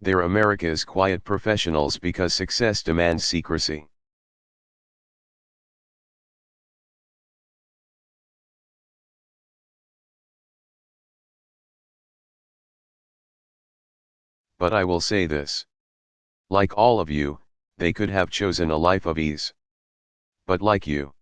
They're America's quiet professionals because success demands secrecy. But I will say this. Like all of you, they could have chosen a life of ease. But like you,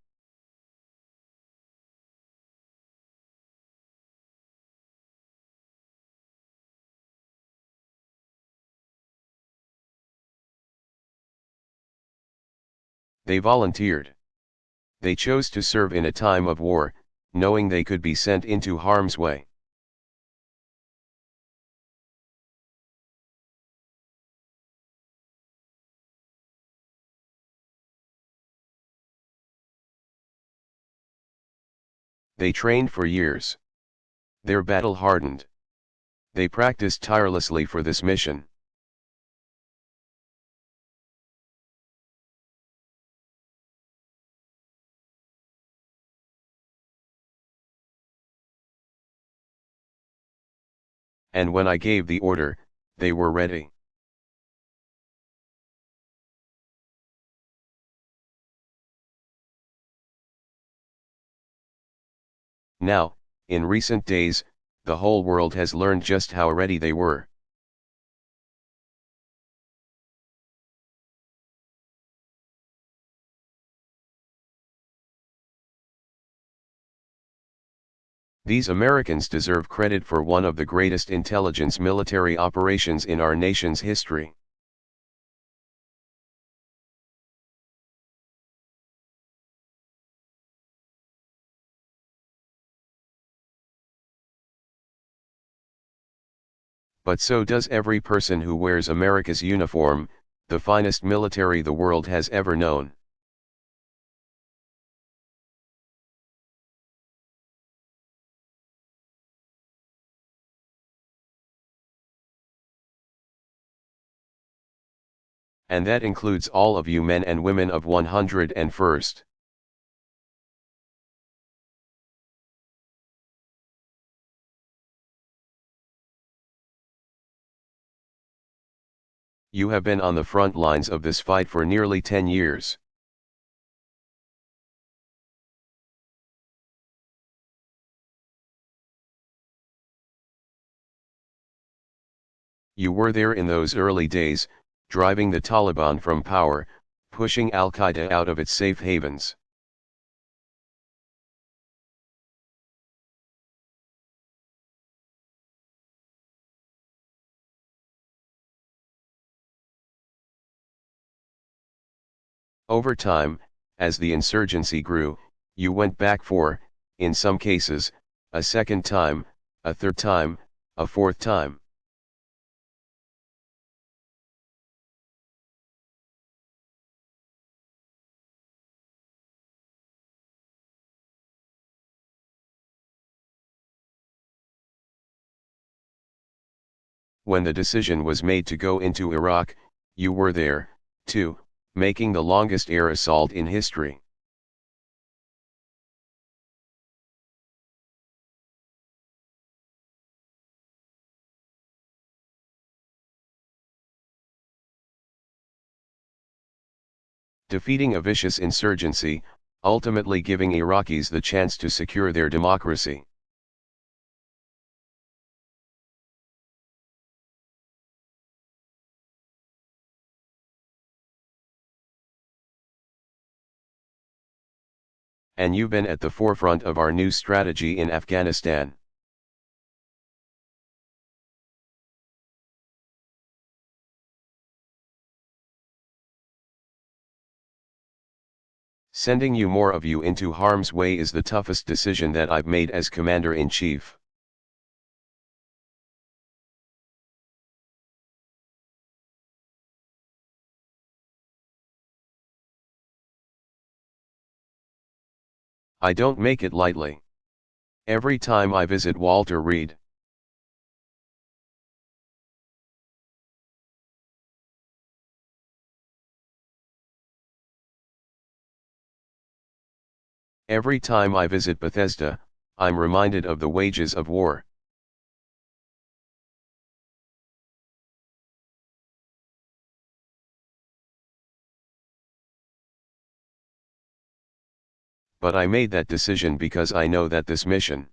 they volunteered. They chose to serve in a time of war, knowing they could be sent into harm's way. They trained for years. They're battle-hardened. They practiced tirelessly for this mission. And when I gave the order, they were ready. Now, in recent days, the whole world has learned just how ready they were. These Americans deserve credit for one of the greatest intelligence military operations in our nation's history. But so does every person who wears America's uniform, the finest military the world has ever known. And that includes all of you men and women of 101st. You have been on the front lines of this fight for nearly 10 years. You were there in those early days, driving the Taliban from power, pushing Al-Qaeda out of its safe havens. Over time, as the insurgency grew, you went back for, in some cases, a second time, a third time, a fourth time. When the decision was made to go into Iraq, you were there, too, making the longest air assault in history. Defeating a vicious insurgency, ultimately giving Iraqis the chance to secure their democracy. And you've been at the forefront of our new strategy in Afghanistan. Sending more of you into harm's way is the toughest decision that I've made as Commander-in-Chief. I don't make it lightly. Every time I visit Walter Reed, every time I visit Bethesda, I'm reminded of the wages of war. But I made that decision because I know that this mission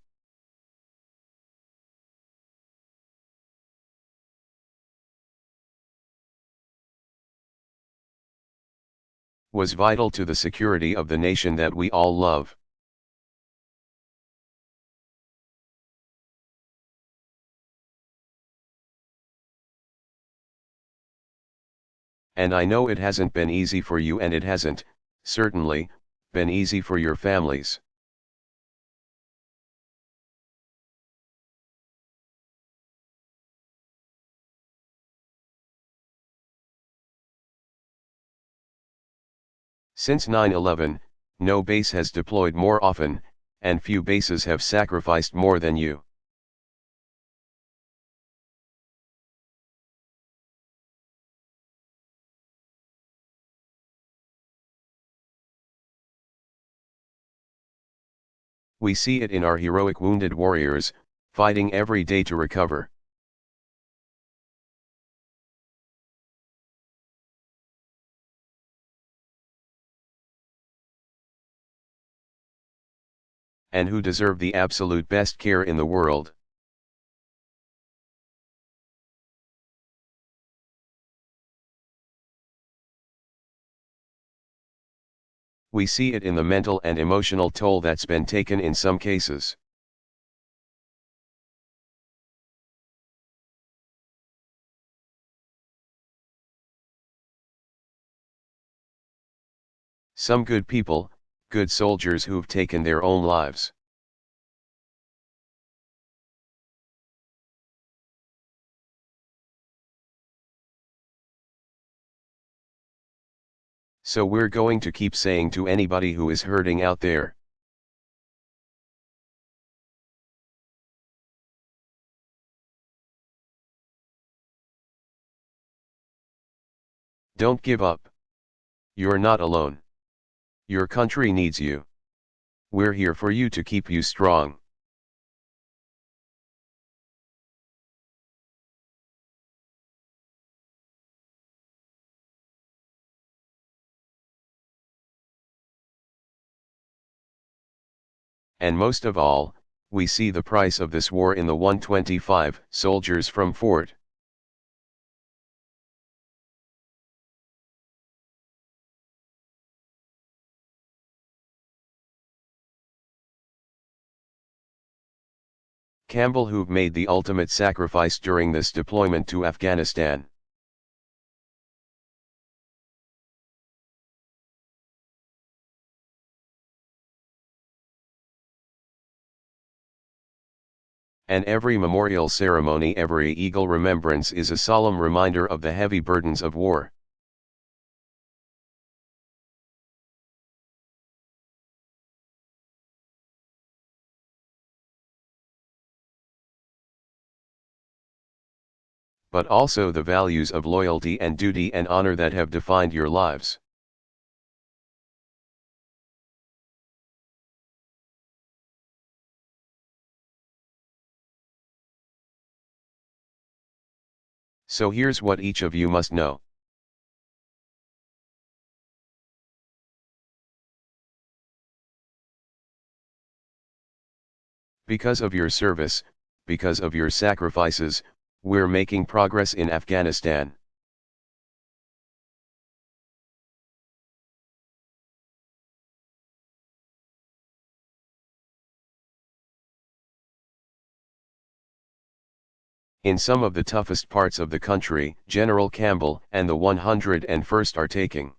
was vital to the security of the nation that we all love. And I know it hasn't been easy for you, and it hasn't, certainly, been easy for your families. Since 9/11, no base has deployed more often, and few bases have sacrificed more than you. We see it in our heroic wounded warriors, fighting every day to recover. And who deserve the absolute best care in the world. We see it in the mental and emotional toll that's been taken in some cases. Some good people, good soldiers who've taken their own lives. So we're going to keep saying to anybody who is hurting out there, don't give up. You're not alone. Your country needs you. We're here for you to keep you strong. And most of all, we see the price of this war in the 125 soldiers from Fort Campbell who've made the ultimate sacrifice during this deployment to Afghanistan. And every memorial ceremony, every eagle remembrance is a solemn reminder of the heavy burdens of war. But also the values of loyalty and duty and honor that have defined your lives. So here's what each of you must know. Because of your service, because of your sacrifices, we're making progress in Afghanistan. In some of the toughest parts of the country, General Campbell and the 101st are taking.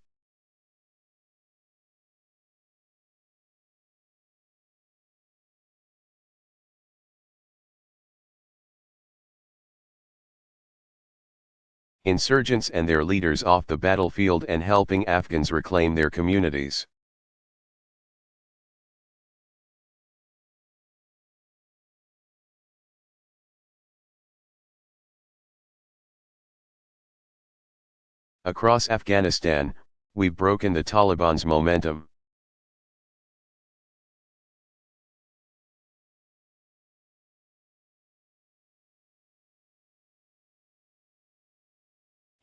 Insurgents and their leaders off the battlefield and helping Afghans reclaim their communities. Across Afghanistan, we've broken the Taliban's momentum.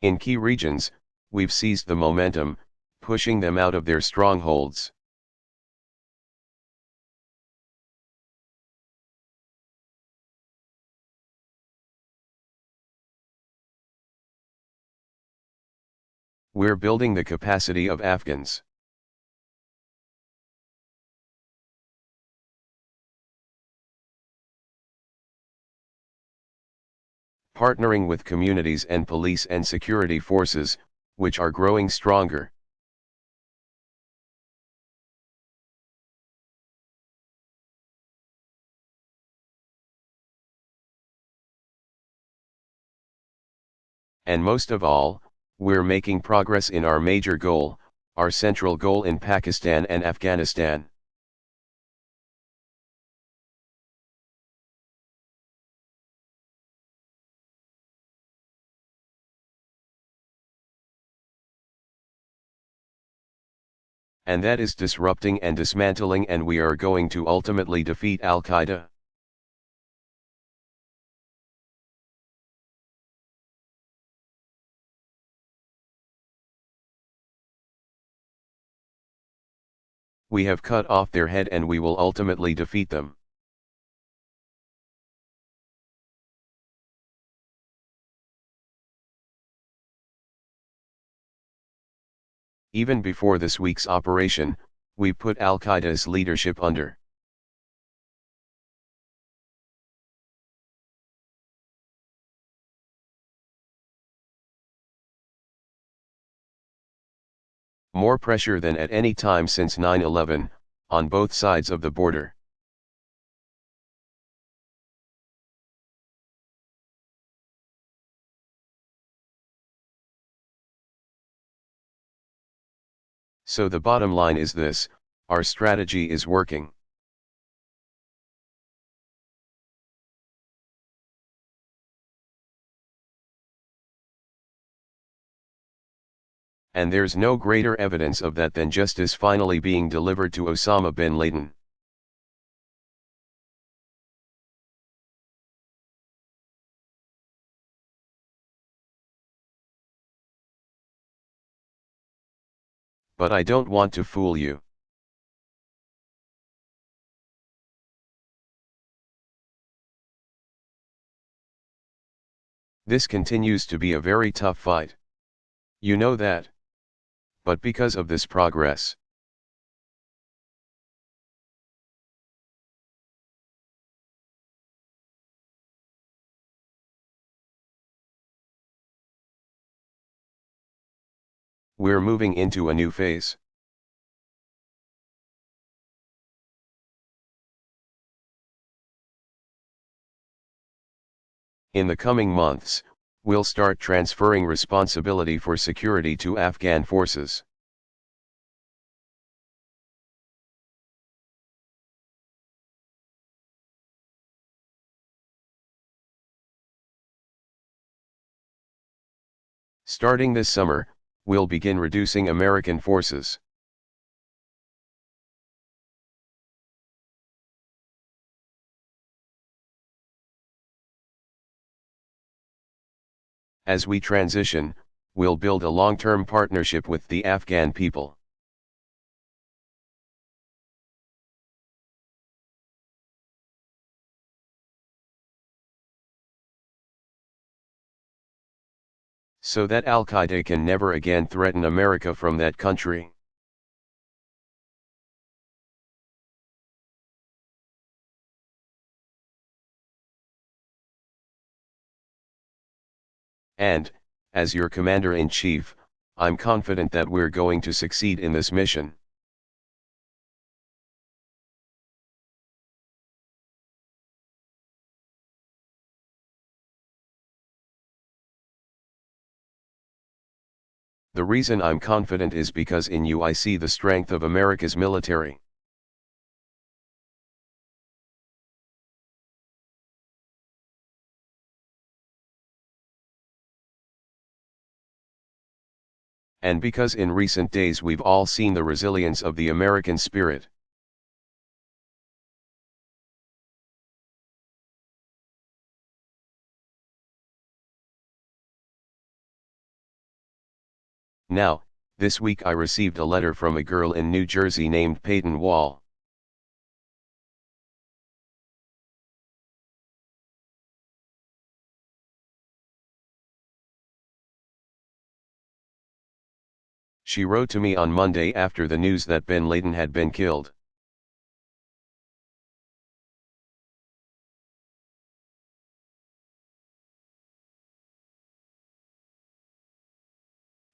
In key regions, we've seized the momentum, pushing them out of their strongholds. We're building the capacity of Afghans. Partnering with communities and police and security forces, which are growing stronger. And most of all, we're making progress in our major goal, our central goal in Pakistan and Afghanistan. And that is disrupting and dismantling, and we are going to ultimately defeat Al-Qaeda. We have cut off their head and we will ultimately defeat them. Even before this week's operation, we put Al-Qaeda's leadership under. More pressure than at any time since 9/11, on both sides of the border. So the bottom line is this: our strategy is working. And there's no greater evidence of that than justice finally being delivered to Osama bin Laden. But I don't want to fool you. This continues to be a very tough fight. You know that. But because of this progress, we're moving into a new phase. In the coming months, we'll start transferring responsibility for security to Afghan forces. Starting this summer, we'll begin reducing American forces. As we transition, we'll build a long-term partnership with the Afghan people. So that Al-Qaeda can never again threaten America from that country. And, as your Commander-in-Chief, I'm confident that we're going to succeed in this mission. The reason I'm confident is because in you I see the strength of America's military. And because in recent days we've all seen the resilience of the American spirit. Now, this week I received a letter from a girl in New Jersey named Peyton Wall. She wrote to me on Monday after the news that Ben Laden had been killed.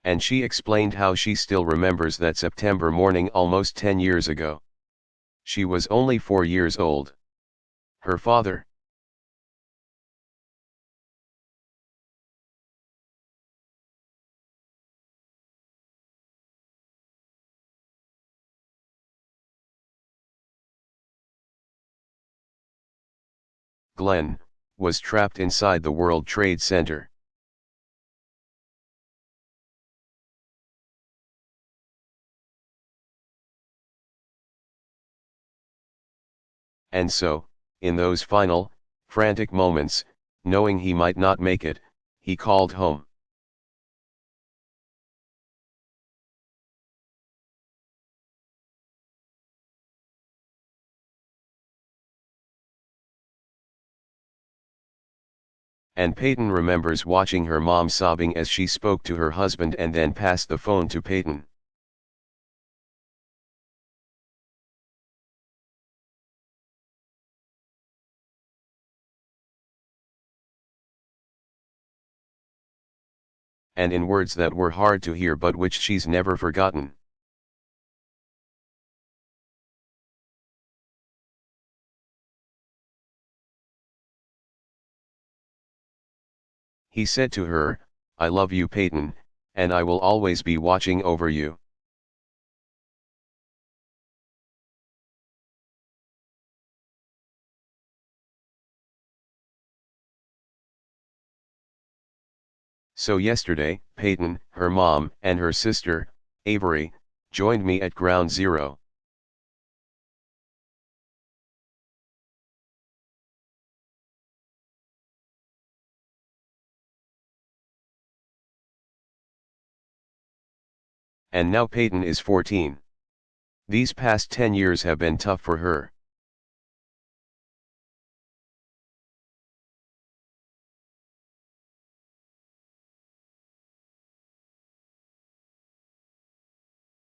And she explained how she still remembers that September morning almost 10 years ago. She was only 4 years old. Her father, Glenn, was trapped inside the World Trade Center. And so, in those final, frantic moments, knowing he might not make it, he called home. And Peyton remembers watching her mom sobbing as she spoke to her husband and then passed the phone to Peyton. And in words that were hard to hear but which she's never forgotten. He said to her, "I love you, Peyton, and I will always be watching over you." So yesterday, Peyton, her mom, and her sister, Avery, joined me at Ground Zero. And now Peyton is 14. These past 10 years have been tough for her.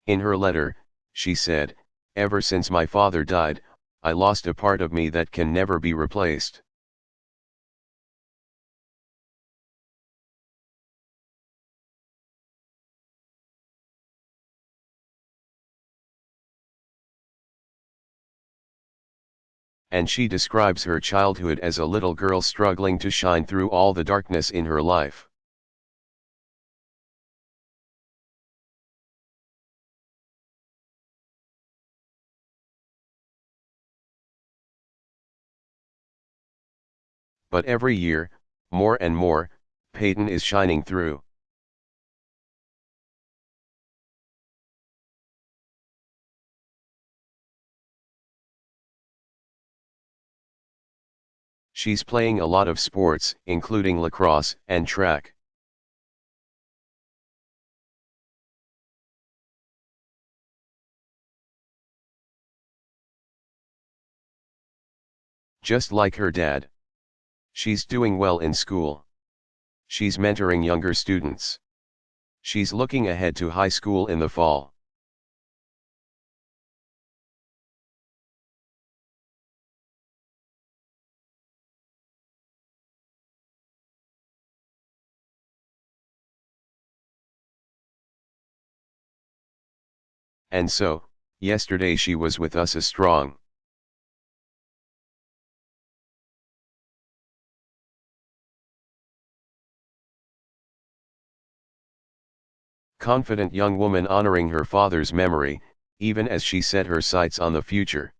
In her letter, she said, "Ever since my father died, I lost a part of me that can never be replaced." And she describes her childhood as a little girl struggling to shine through all the darkness in her life. But every year, more and more, Peyton is shining through. She's playing a lot of sports, including lacrosse and track. Just like her dad. She's doing well in school. She's mentoring younger students. She's looking ahead to high school in the fall. And so, yesterday she was with us as strong, confident young woman honoring her father's memory, even as she set her sights on the future.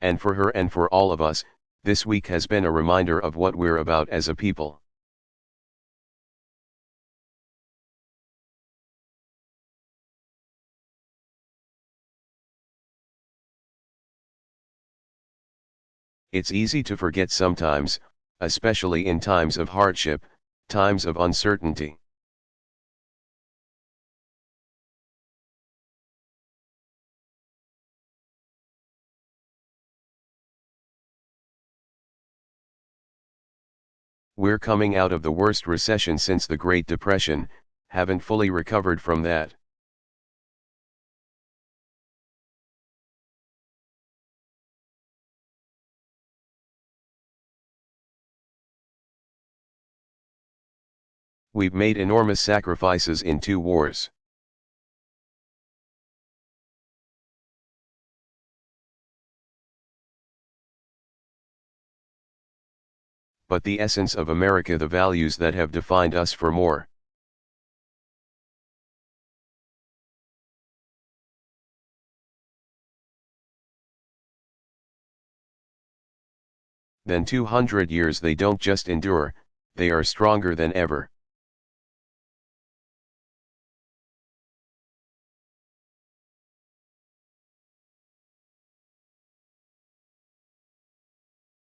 And for her and for all of us, this week has been a reminder of what we're about as a people. It's easy to forget sometimes, especially in times of hardship, times of uncertainty. We're coming out of the worst recession since the Great Depression, haven't fully recovered from that. We've made enormous sacrifices in 2 wars. But the essence of America, the values that have defined us for more than 200 years, they don't just endure, they are stronger than ever.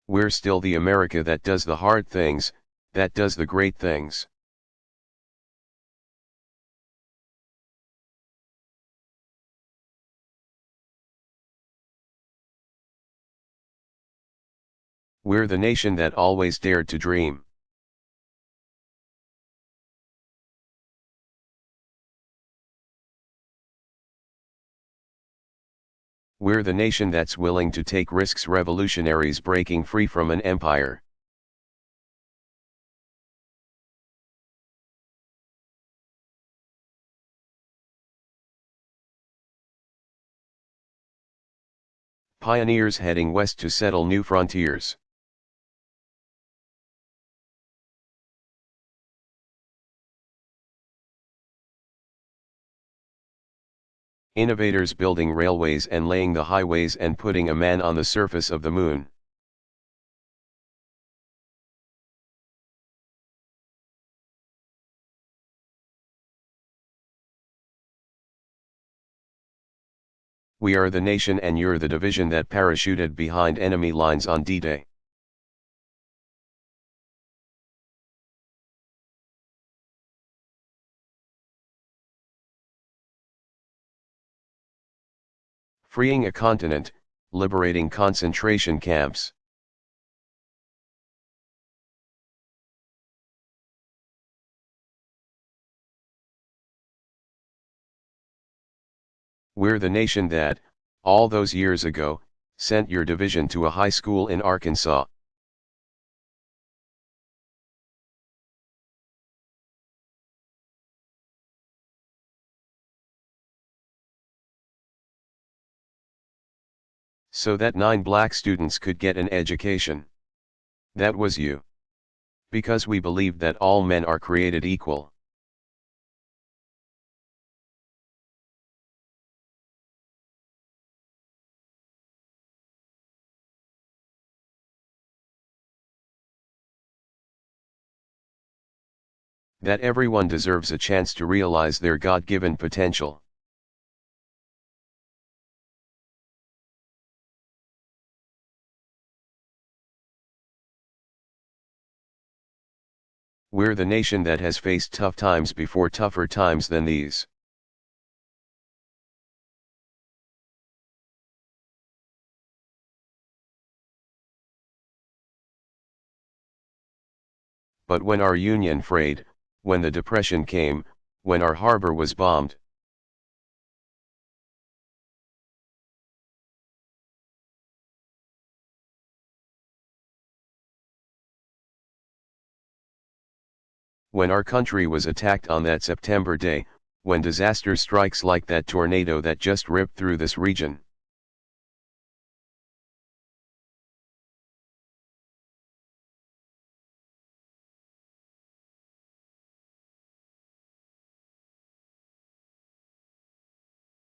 We're still the America that does the hard things, that does the great things. We're the nation that always dared to dream. We're the nation that's willing to take risks, revolutionaries breaking free from an empire. Pioneers heading west to settle new frontiers. Innovators building railways and laying the highways and putting a man on the surface of the moon. We are the nation and you're the division that parachuted behind enemy lines on D-Day. Freeing a continent, liberating concentration camps. We're the nation that, all those years ago, sent your division to a high school in Arkansas. So that 9 black students could get an education. That was you. Because we believed that all men are created equal. That everyone deserves a chance to realize their God-given potential. We're the nation that has faced tough times before, tougher times than these. But when our union frayed, when the Depression came, when our harbor was bombed, when our country was attacked on that September day, when disaster strikes like that tornado that just ripped through this region.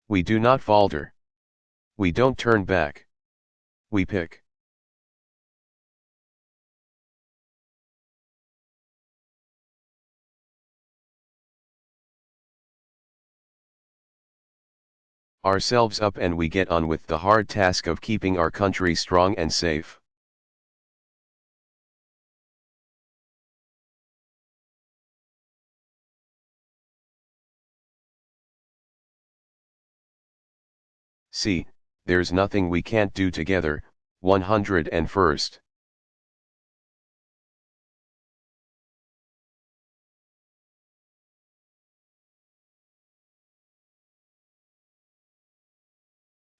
We do not falter. We don't turn back. We pick. Ourselves up and we get on with the hard task of keeping our country strong and safe. See, there's nothing we can't do together. 101st.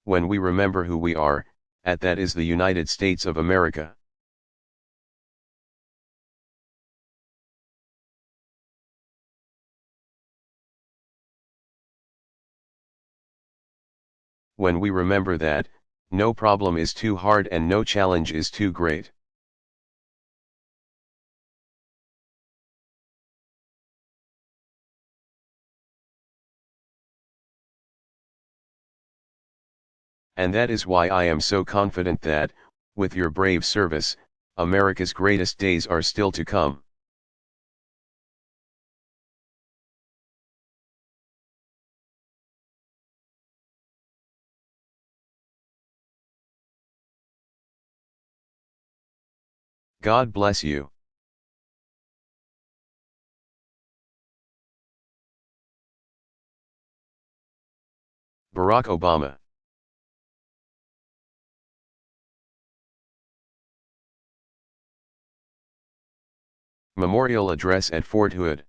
when we remember who we are, at that is the United States of America. When we remember that, no problem is too hard and no challenge is too great. And that is why I am so confident that, with your brave service, America's greatest days are still to come. God bless you. Barack Obama. Memorial Address at Fort Hood.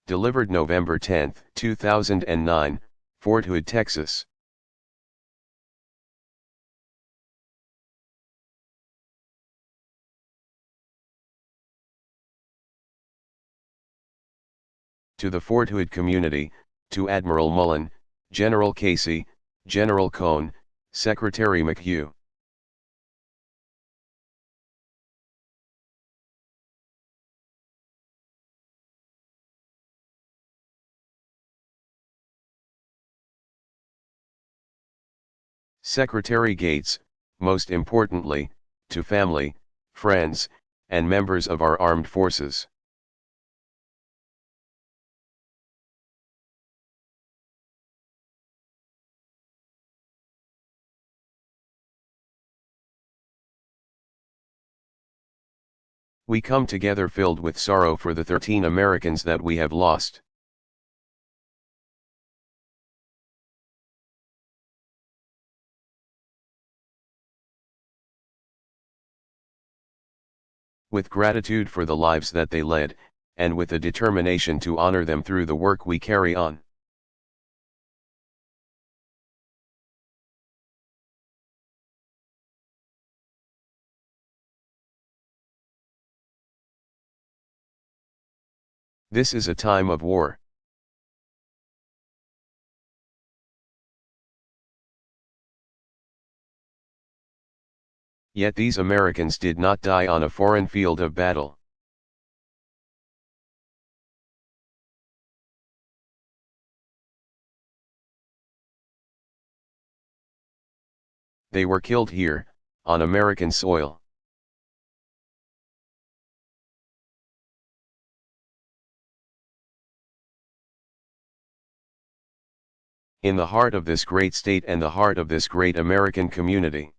Delivered November 10, 2009, Fort Hood, Texas. To the Fort Hood community, to Admiral Mullen, General Casey, General Cohn, Secretary McHugh. Secretary Gates, most importantly, to family, friends, and members of our armed forces. We come together filled with sorrow for the 13 Americans that we have lost. With gratitude for the lives that they led, and with a determination to honor them through the work we carry on. This is a time of war. Yet these Americans did not die on a foreign field of battle. They were killed here, on American soil. In the heart of this great state and the heart of this great American community.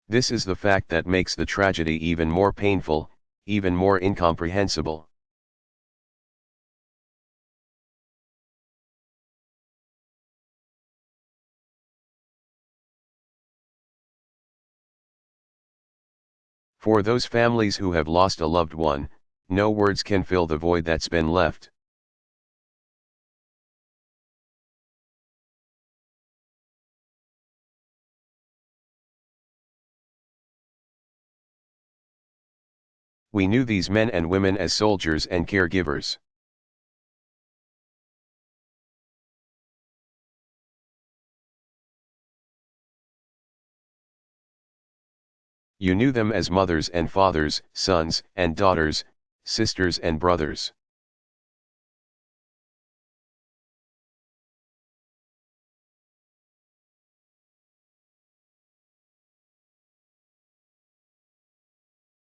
This is the fact that makes the tragedy even more painful, even more incomprehensible. For those families who have lost a loved one, no words can fill the void that's been left. We knew these men and women as soldiers and caregivers. You knew them as mothers and fathers, sons and daughters, sisters and brothers.